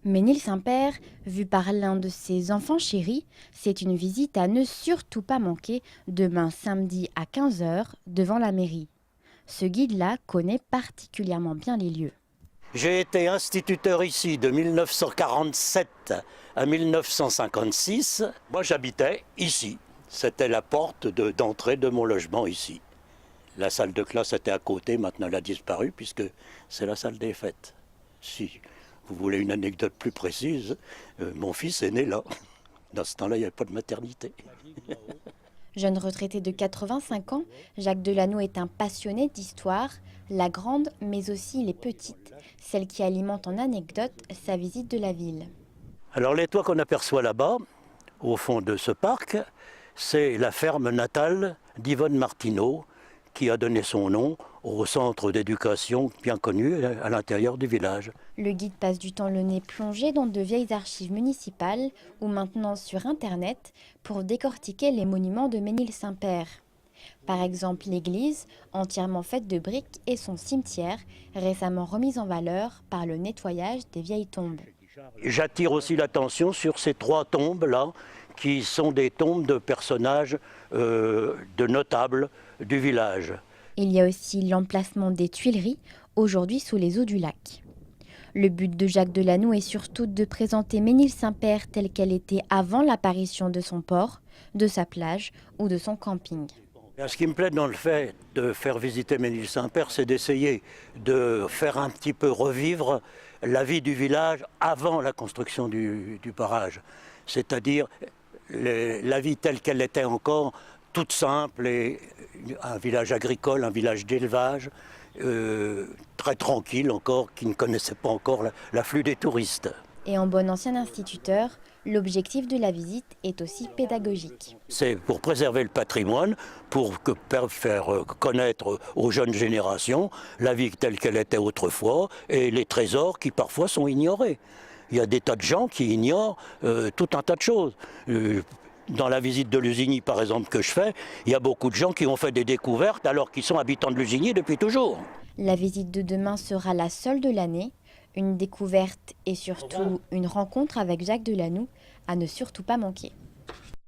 Ménil-Saint-Père, vu par l'un de ses enfants chéris, c'est une visite à ne surtout pas manquer demain samedi à 15 h devant la mairie. Ce guide-là connaît particulièrement bien les lieux. J'ai été instituteur ici de 1947 à 1956. Moi j'habitais ici. C'était la porte d'entrée de mon logement ici. La salle de classe était à côté, maintenant elle a disparu puisque c'est la salle des fêtes. Si vous voulez une anecdote plus précise, mon fils est né là. Dans ce temps-là, il n'y avait pas de maternité. Jeune retraité de 85 ans, Jacques Delanoë est un passionné d'histoire, la grande mais aussi les petites, celles qui alimentent en anecdotes sa visite de la ville. Alors les toits qu'on aperçoit là-bas, au fond de ce parc, c'est la ferme natale d'Yvonne Martineau, qui a donné son nom au centre d'éducation bien connu à l'intérieur du village. Le guide passe du temps le nez plongé dans de vieilles archives municipales ou maintenant sur Internet pour décortiquer les monuments de Ménil-Saint-Père. Par exemple l'église, entièrement faite de briques, et son cimetière, récemment remis en valeur par le nettoyage des vieilles tombes. J'attire aussi l'attention sur ces 3 tombes-là, qui sont des tombes de personnages, de notables du village. Il y a aussi l'emplacement des Tuileries, aujourd'hui sous les eaux du lac. Le but de Jacques Delanoë est surtout de présenter Ménil-Saint-Père telle qu'elle était avant l'apparition de son port, de sa plage ou de son camping. Ce qui me plaît dans le fait de faire visiter Ménil-Saint-Père, c'est d'essayer de faire un petit peu revivre la vie du village avant la construction du barrage. C'est-à-dire la vie telle qu'elle était encore, toute simple, et un village agricole, un village d'élevage, très tranquille encore, qui ne connaissait pas encore l'afflux des touristes. Et en bon ancien instituteur, l'objectif de la visite est aussi pédagogique. C'est pour préserver le patrimoine, pour faire connaître aux jeunes générations la vie telle qu'elle était autrefois et les trésors qui parfois sont ignorés. Il y a des tas de gens qui ignorent tout un tas de choses. Dans la visite de Lusigny, par exemple, que je fais, il y a beaucoup de gens qui ont fait des découvertes alors qu'ils sont habitants de Lusigny depuis toujours. La visite de demain sera la seule de l'année. Une découverte et surtout une rencontre avec Jacques Delanoë à ne surtout pas manquer.